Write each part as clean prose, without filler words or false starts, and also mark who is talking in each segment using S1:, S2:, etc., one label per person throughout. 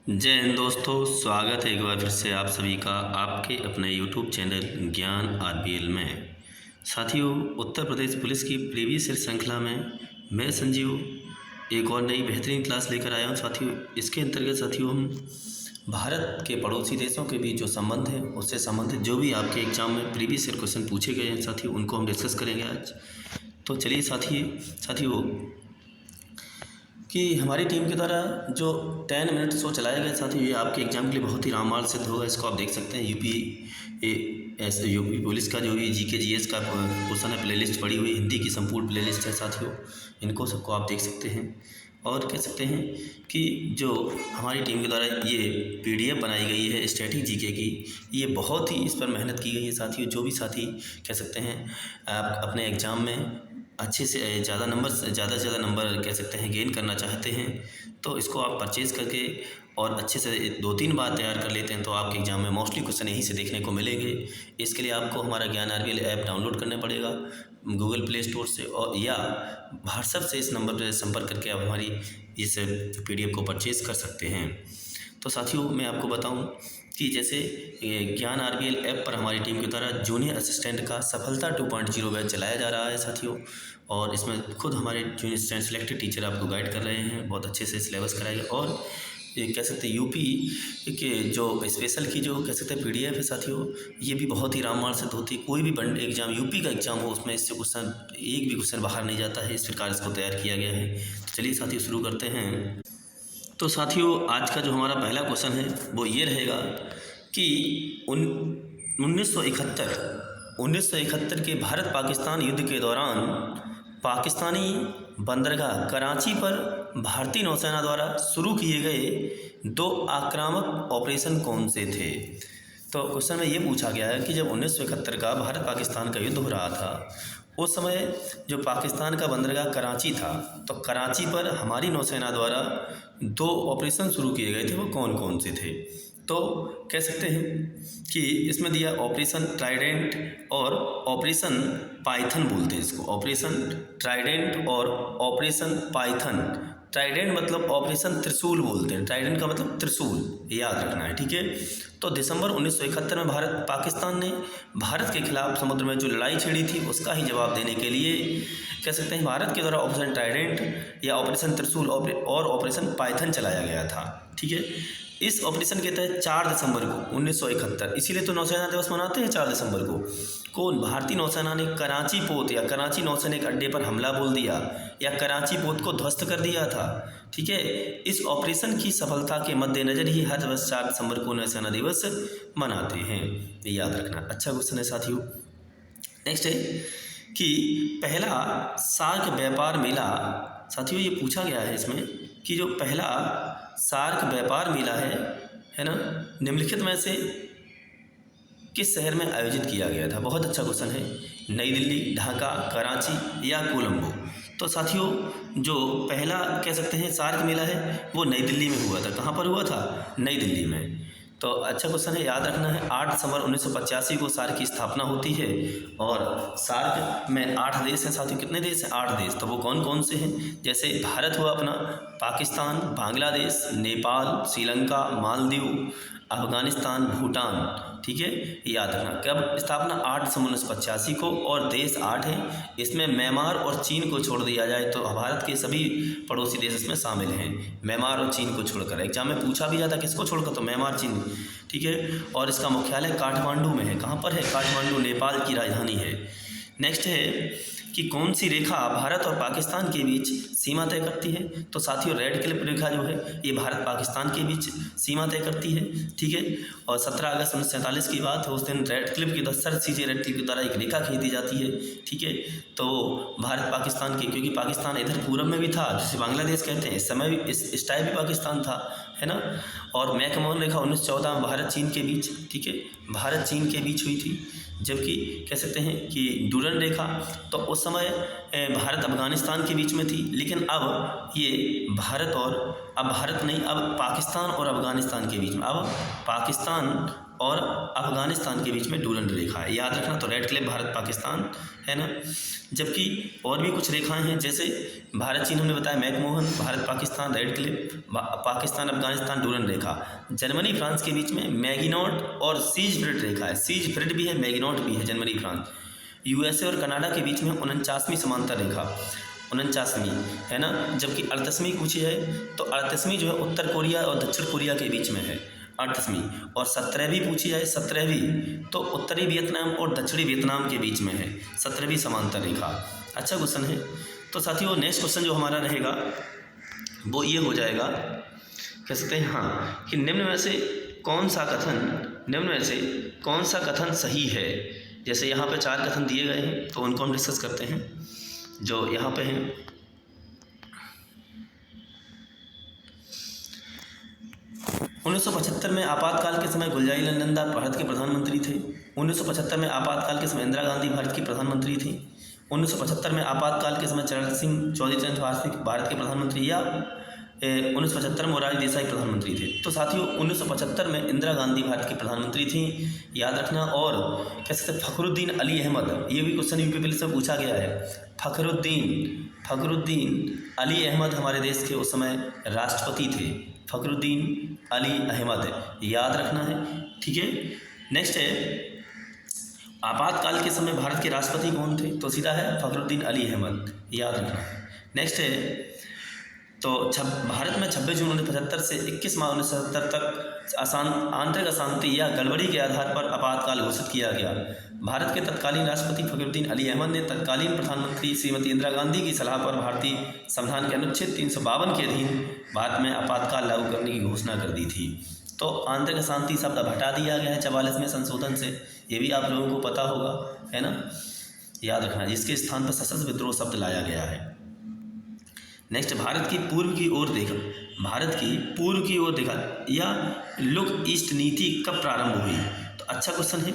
S1: जय हिंद दोस्तों, स्वागत है एक बार फिर से आप सभी का आपके अपने YouTube चैनल ज्ञान आरबीएल में। साथियों, उत्तर प्रदेश पुलिस की प्रीवियस ईयर श्रृंखला में मैं संजीव एक और नई बेहतरीन क्लास लेकर आया हूं। साथियों, इसके अंतर्गत साथियों हम भारत के पड़ोसी देशों के बीच जो संबंध है उससे संबंधित जो भी आपके एग्जाम में प्रीवियस ईयर क्वेश्चन पूछे गए हैं साथियों, उनको हम डिस्कस करेंगे आज। तो चलिए साथियों कि हमारी टीम के द्वारा जो 10 मिनट शो चलाया गया साथियों, ये आपके एग्जाम के लिए बहुत ही रामबाण सिद्ध होगा। इसको आप देख सकते हैं। यूपी पुलिस का जो भी जीके जीएस का क्वेश्चन है, प्लेलिस्ट पड़ी हुई हिंदी की संपूर्ण प्लेलिस्ट है साथियों। इनको सबको आप देख सकते हैं और कह सकते हैं कि जो हमारी टीम के द्वारा ये पीडीएफ बनाई गई है स्टैटिक जीके की, ये बहुत ही इस पर मेहनत की गई है साथियों। जो भी साथी कह सकते हैं आप अपने एग्ज़ाम में अच्छे से ज़्यादा से ज़्यादा नंबर कह सकते हैं गेन करना चाहते हैं, तो इसको आप परचेज़ करके और अच्छे से 2-3 बार तैयार कर लेते हैं तो आपके एग्ज़ाम में मोस्टली क्वेश्चन यहीं से देखने को मिलेंगे। इसके लिए आपको हमारा ज्ञान आरबीएल ऐप डाउनलोड करना पड़ेगा गूगल प्ले स्टोर से, और या व्हाट्सएप से इस नंबर पर संपर्क करके आप हमारी इस पीडीएफ को परचेज़ कर सकते हैं। तो साथियों, मैं आपको बताऊं कि जैसे ज्ञान आरबीएल ऐप पर हमारी टीम के द्वारा जूनियर असिस्टेंट का सफलता 2.0 बैच चलाया जा रहा है साथियों, और इसमें खुद हमारे जूनियर असिस्टेंट सिलेक्टेड टीचर आपको गाइड कर रहे हैं। बहुत अच्छे से सिलेबस कराएंगे और ये कह सकते हैं यूपी के जो स्पेशल की जो कह सकते हैं पीडीएफ है साथियों, ये भी बहुत ही रामबाण सिद्ध होती है। कोई भी एग्जाम यूपी का एग्जाम हो उसमें इससे क्वेश्चन एक भी क्वेश्चन बाहर नहीं जाता है। इस प्रकार इसको तैयार किया गया है। तो चलिए साथियों शुरू करते हैं। तो साथियों, आज का जो हमारा पहला क्वेश्चन है वो ये रहेगा कि 1971 के भारत पाकिस्तान युद्ध के दौरान पाकिस्तानी बंदरगाह कराची पर भारतीय नौसेना द्वारा शुरू किए गए 2 आक्रामक ऑपरेशन कौन से थे। तो क्वेश्चन में ये पूछा गया है कि जब 1971 का भारत पाकिस्तान का युद्ध हो रहा था, उस समय जो पाकिस्तान का बंदरगाह कराची था, तो कराची पर हमारी नौसेना द्वारा 2 ऑपरेशन शुरू किए गए थे। वो कौन कौन से थे? तो कह सकते हैं कि इसमें दिया ऑपरेशन ट्राइडेंट और ऑपरेशन पाइथन बोलते हैं इसको। ऑपरेशन ट्राइडेंट और ऑपरेशन पाइथन। ट्राइडेंट मतलब ऑपरेशन त्रिशूल बोलते हैं, ट्राइडेंट का मतलब त्रिशूल, याद रखना है, ठीक है। तो दिसंबर 1971 में पाकिस्तान ने भारत के खिलाफ समुद्र में जो लड़ाई छेड़ी थी उसका ही जवाब देने के लिए कह सकते हैं भारत के द्वारा ऑपरेशन ट्राइडेंट या ऑपरेशन त्रिशूल और ऑपरेशन पाइथन चलाया गया था, ठीक है। इस ऑपरेशन के तहत 4 दिसंबर को 1971, इसीलिए तो नौसेना दिवस मनाते हैं 4 दिसंबर को भारतीय नौसेना ने कराची पोत या कराची नौसैनिक अड्डे पर हमला बोल दिया या कराची पोत को ध्वस्त कर दिया था, ठीक है। इस ऑपरेशन की सफलता के मद्देनजर ही हर वर्ष 4 दिसंबर को नौसेना दिवस मनाते हैं, याद रखना। अच्छा क्वेश्चन है साथियों। नेक्स्ट है कि पहला सार्क व्यापार मेला, साथियों ये पूछा गया है इसमें कि जो पहला सार्क व्यापार मेला है ना, निम्नलिखित में से किस शहर में आयोजित किया गया था? बहुत अच्छा क्वेश्चन है। नई दिल्ली, ढाका, कराची या कोलंबो? तो साथियों, जो पहला कह सकते हैं सार्क मेला है वो नई दिल्ली में हुआ था। कहाँ पर हुआ था? नई दिल्ली में। तो अच्छा क्वेश्चन है, याद रखना है। 8 दिसंबर 1985 को सार्क की स्थापना होती है और सार्क में 8 देश हैं साथियों। कितने देश हैं? 8 देश। तो वो कौन कौन से हैं? जैसे भारत हुआ अपना, पाकिस्तान, बांग्लादेश, नेपाल, श्रीलंका, मालदीव, अफगानिस्तान, भूटान, ठीक है, याद रखना। कब स्थापना? 8 दिसंबर 1985 को, और देश 8 हैं। इसमें म्यांमार और चीन को छोड़ दिया जाए तो भारत के सभी पड़ोसी देश इसमें शामिल हैं, म्यांमार और चीन को छोड़कर। एग्जाम में पूछा भी जाता किसको छोड़कर, तो म्यांमार, चीन, ठीक है। और इसका मुख्यालय काठमांडू में है। कहाँ पर है? काठमांडू, नेपाल की राजधानी है। नेक्स्ट है कि कौन सी रेखा भारत और पाकिस्तान के बीच सीमा तय करती है? तो साथियों, रेड क्लिप रेखा जो है ये भारत पाकिस्तान के बीच सीमा तय करती है, ठीक है। और 17 अगस्त 1947 की बात है, उस दिन रेड क्लिप की सर सीजे रेड क्लिप के द्वारा एक रेखा खींची जाती है, ठीक है। तो भारत पाकिस्तान की, क्योंकि पाकिस्तान इधर पूरब में भी था जिसे बांग्लादेश कहते हैं, इस समय भी इस टाइप भी पाकिस्तान था, है ना। और मैकमोहन रेखा 1914 में भारत चीन के बीच, ठीक है, भारत चीन के बीच हुई थी। जबकि कह सकते हैं कि डूरन रेखा तो उस समय भारत अफगानिस्तान के बीच में थी, लेकिन अब ये अब भारत नहीं, अब पाकिस्तान और अफगानिस्तान के बीच में, अब पाकिस्तान और अफगानिस्तान के बीच में डूरंड रेखा है, याद रखना। तो रेड क्लिफ भारत पाकिस्तान है ना। जबकि और भी कुछ रेखाएं हैं, जैसे भारत चीन हमने बताया, McMahon, Bharat Pakistan Radcliffe, Pakistan Afghanistan Durand रेखा। जर्मनी फ्रांस के बीच में मैगिनॉट और सीजफ्रिड रेखा है, सीजफ्रिड भी है, मैगिनॉट भी है, जर्मनी फ्रांस। यूएसए और कनाडा के बीच में 49वीं समांतर रेखा, 49वीं है ना। जबकि 38वीं पूछी है तो 38वीं जो है उत्तर कोरिया और दक्षिण कोरिया के बीच में है, 38वीं। और 17वीं पूछी जाए, 17वीं तो उत्तरी वियतनाम और दक्षिणी वियतनाम के बीच में है, 17वीं समांतर रेखा। अच्छा क्वेश्चन है। तो साथियों नेक्स्ट क्वेश्चन जो हमारा रहेगा वो ये हो जाएगा, कह सकते हैं हाँ कि निम्न में से कौन सा कथन सही है। जैसे यहाँ पे 4 कथन दिए गए हैं तो उनको हम डिस्कस करते हैं। जो यहाँ पे हैं, 1975 में आपातकाल के समय गुलजारी नंदा भारत के प्रधानमंत्री थे। 1975 में आपातकाल के समय इंदिरा गांधी भारत की प्रधानमंत्री थी। 1975 में आपातकाल के समय चरण सिंह चौधरी भारत के प्रधानमंत्री, या 1975 में मोरारजी देसाई प्रधानमंत्री थे। तो साथियों 1975 में इंदिरा गांधी भारत की प्रधानमंत्री थी, याद रखना। और कह सकते फखरुद्दीन अली अहमद, ये भी क्वेश्चन यूपीपीएससी से पूछा गया है। फखरुद्दीन अली अहमद हमारे देश के उस समय राष्ट्रपति थे, फखरुद्दीन अली अहमद, याद रखना है, ठीक है। नेक्स्ट है, आपातकाल के समय भारत के राष्ट्रपति कौन थे, तो सीधा है फखरुद्दीन अली अहमद, याद रखना। नेक्स्ट है, तो भारत में 26 जून 1975 से 21 मार्च 1977 तक आंतरिक अशांति या गड़बड़ी के आधार पर आपातकाल घोषित किया गया। भारत के तत्कालीन राष्ट्रपति फखरुद्दीन अली अहमद ने तत्कालीन प्रधानमंत्री श्रीमती इंदिरा गांधी की सलाह पर भारतीय संविधान के अनुच्छेद 352 के अधीन भारत में आपातकाल लागू करने की घोषणा कर दी थी। तो आंतरिक अशांति शब्द हटा दिया गया है 44वें संशोधन से, ये भी आप लोगों को पता होगा, है ना, याद रखना। जिसके स्थान पर सशस्त्र विद्रोह शब्द लाया गया है। नेक्स्ट, भारत की पूर्व की ओर देखा या लुक ईस्ट नीति कब प्रारंभ हुई। तो अच्छा क्वेश्चन है,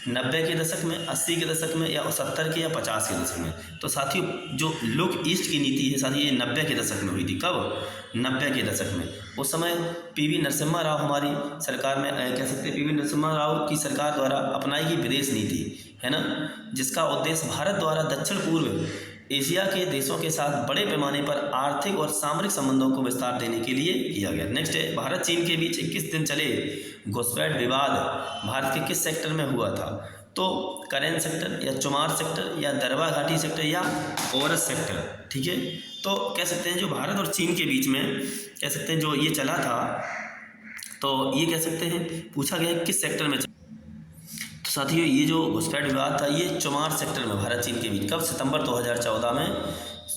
S1: 90 के दशक में, 80 के दशक में, या 70 के या 50 के दशक में। तो साथियों जो लुक ईस्ट की नीति है साथियों, ये 90 के दशक में हुई थी। कब? 90 के दशक में। उस समय पीवी नरसिम्हा राव हमारी सरकार में, कह सकते हैं पीवी नरसिम्हा राव की सरकार द्वारा अपनाई गई विदेश नीति है ना, जिसका उद्देश्य भारत द्वारा दक्षिण पूर्व एशिया के देशों के साथ बड़े पैमाने पर आर्थिक और सामरिक संबंधों को विस्तार देने के लिए किया गया। नेक्स्ट है, भारत चीन के बीच 21 दिन चले घुसपैठ विवाद भारत के किस सेक्टर में हुआ था। तो करेन सेक्टर, या चुमार सेक्टर, या दरबा घाटी सेक्टर, या ओरस सेक्टर, ठीक है। तो कह सकते हैं जो भारत और चीन के बीच में कह सकते हैं जो ये चला था, तो ये कह सकते हैं पूछा गया किस सेक्टर में। तो साथियों ये जो घुसपैठ विवाद था ये चुमार सेक्टर में भारत चीन के बीच, कब? सितंबर 2014 में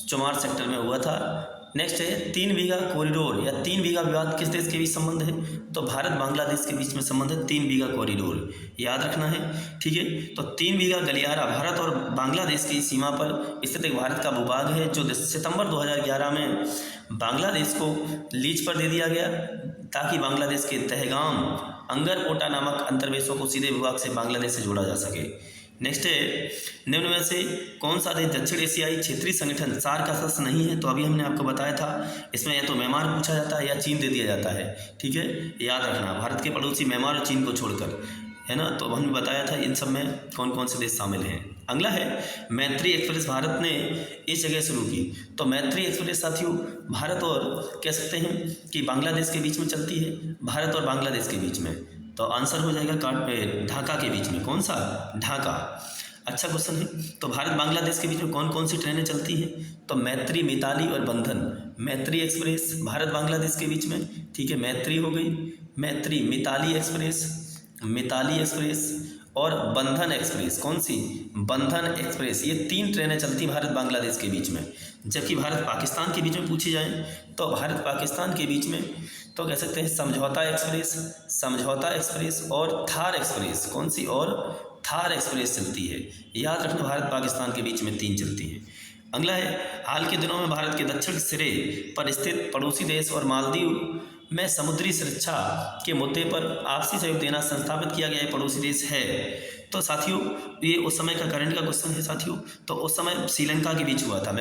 S1: चुमार सेक्टर में हुआ था। नेक्स्ट है, 3 बीघा कॉरिडोर या 3 बीघा विवाद किस देश के बीच संबंध है। तो भारत बांग्लादेश के बीच में संबंध है 3 बीघा कॉरिडोर, याद रखना है, ठीक है। तो 3 बीघा गलियारा भारत और बांग्लादेश की सीमा पर स्थित एक भारत का भूभाग है जो सितंबर 2011 में बांग्लादेश को लीज पर दे दिया गया ताकि बांग्लादेश के तहगाम अंगरकोटा नामक अंतर्वेशों को सीधे भूभाग से बांग्लादेश से जोड़ा जा सके। नेक्स्ट है, निम्न में से कौन सा देश दक्षिण एशियाई क्षेत्रीय संगठन सार्क का सदस्य नहीं है। तो अभी हमने आपको बताया था, इसमें या तो म्यांमार पूछा जाता है या चीन दे दिया जाता है, ठीक है, याद रखना। भारत के पड़ोसी म्यांमार और चीन को छोड़कर, है ना। तो हमने बताया था इन सब में कौन कौन से देश शामिल हैं। अगला है, मैत्री एक्सप्रेस भारत ने इस जगह शुरू की। तो मैत्री एक्सप्रेस साथियों भारत और कह सकते हैं कि बांग्लादेश के बीच में चलती है, भारत और बांग्लादेश के बीच में। तो आंसर हो जाएगा ढाका के बीच में। कौन सा? ढाका। अच्छा क्वेश्चन है। तो भारत बांग्लादेश के बीच में कौन कौन सी ट्रेनें चलती हैं। तो मैत्री, मिताली और बंधन। मैत्री एक्सप्रेस भारत बांग्लादेश के बीच में, ठीक है, मैत्री हो गई, मैत्री, मिताली एक्सप्रेस और बंधन एक्सप्रेस। कौन सी? बंधन एक्सप्रेस। ये 3 ट्रेनें चलती भारत बांग्लादेश के बीच में। जबकि भारत पाकिस्तान के बीच में पूछी जाए तो भारत पाकिस्तान के बीच में तो कह सकते हैं समझौता एक्सप्रेस और थार एक्सप्रेस। कौन सी? और थार एक्सप्रेस चलती है, याद रखना। भारत पाकिस्तान के बीच में 3 चलती हैं। अगला है, हाल के दिनों में भारत के दक्षिण सिरे पर स्थित पड़ोसी देश और मालदीव में समुद्री सुरक्षा के मुद्दे पर आपसी सहयोग देना संस्थापित किया गया पड़ोसी देश है। तो साथियों ये उस समय का करंट का क्वेश्चन है साथियों। तो उस समय श्रीलंका के बीच हुआ था,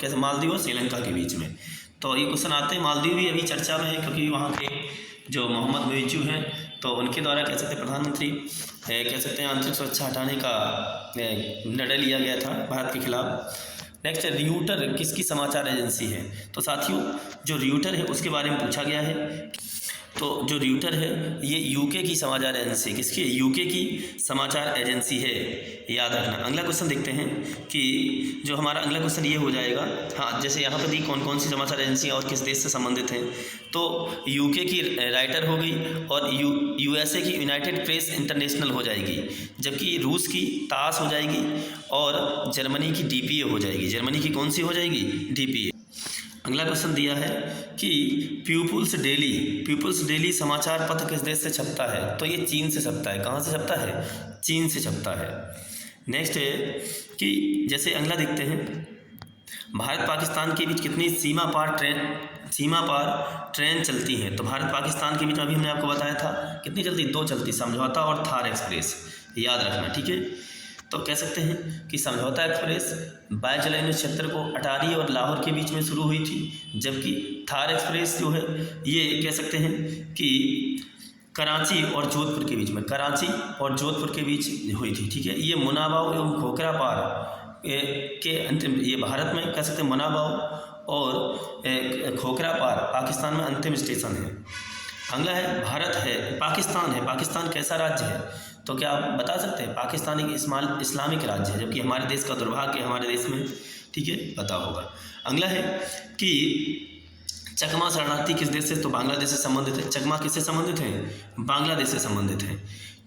S1: कैसे? मालदीव और श्रीलंका के बीच में। तो ये क्वेश्चन आते हैं। मालदीव भी अभी चर्चा में है क्योंकि वहाँ के जो मोहम्मद मुइज़्ज़ू हैं, तो उनके द्वारा कह सकते हैं प्रधानमंत्री कह सकते हैं आंतरिक सुरक्षा हटाने का निर्णय लिया गया था भारत के खिलाफ। नेक्स्ट है रियूटर किसकी समाचार एजेंसी है। तो साथियों जो रियूटर है उसके बारे में पूछा गया है। तो जो रियूटर है ये यूके की समाचार एजेंसी, किसकी? यूके की समाचार एजेंसी है, याद रखना। अगला क्वेश्चन देखते हैं कि जो हमारा अगला क्वेश्चन ये हो जाएगा, हाँ जैसे यहाँ पर दी कौन कौन सी समाचार एजेंसियाँ और किस देश से संबंधित हैं। तो यूके की राइटर हो गई और यूएसए की यूनाइटेड प्रेस इंटरनेशनल हो जाएगी, जबकि रूस की तास हो जाएगी और जर्मनी की डीपीए हो जाएगी। जर्मनी की कौन सी हो जाएगी? डीपीए। अगला क्वेश्चन दिया है कि पीपुल्स डेली समाचार पत्र किस देश से छपता है। तो ये चीन से छपता है। कहाँ से छपता है? चीन से छपता है। नेक्स्ट है कि जैसे अगला देखते हैं, भारत पाकिस्तान के बीच कितनी सीमा पार ट्रेन चलती हैं। तो भारत पाकिस्तान के बीच अभी हमने आपको बताया था कितनी चलती? 2 चलती, समझौता और थार एक्सप्रेस, याद रखना, ठीक है। तो कह सकते हैं कि समझौता एक्सप्रेस 22 जुलाई 1976 को अटारी और लाहौर के बीच में शुरू हुई थी, जबकि थार एक्सप्रेस जो है ये कह सकते हैं कि कराची और जोधपुर के बीच में, कराची और जोधपुर के बीच हुई थी, ठीक है। ये मुनाबाव एवं खोखरा पार के अंतिम, ये भारत में कह सकते हैं मुनाबाव और खोखरा पार पाकिस्तान में अंतिम स्टेशन है। अगला है भारत है, पाकिस्तान है। पाकिस्तान कैसा राज्य है? तो क्या आप बता सकते हैं? पाकिस्तान एक इस्लामिक राज्य है, जबकि हमारे देश का दुर्भाग्य है हमारे देश में, ठीक है, पता होगा। अगला है कि चकमा शरणार्थी किस देश से? तो बांग्लादेश से संबंधित है। चकमा किससे संबंधित है? बांग्लादेश से संबंधित है,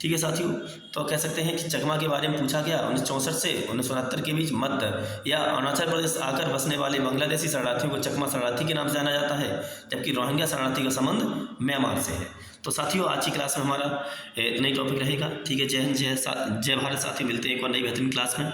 S1: ठीक है साथियों। तो कह सकते हैं कि चकमा के बारे में पूछा गया 1964 से 1969 के बीच मध्य या अरुणाचल प्रदेश आकर बसने वाले बांग्लादेशी शरणार्थियों को चकमा शरणार्थी के नाम से जाना जाता है, जबकि रोहिंग्या शरणार्थी का संबंध म्यांमार से है। तो साथियों आज की क्लास में हमारा नई टॉपिक रहेगा, ठीक है। जय हिंद, जय भारत। साथियों मिलते हैं एक और नई बेहतरीन क्लास में।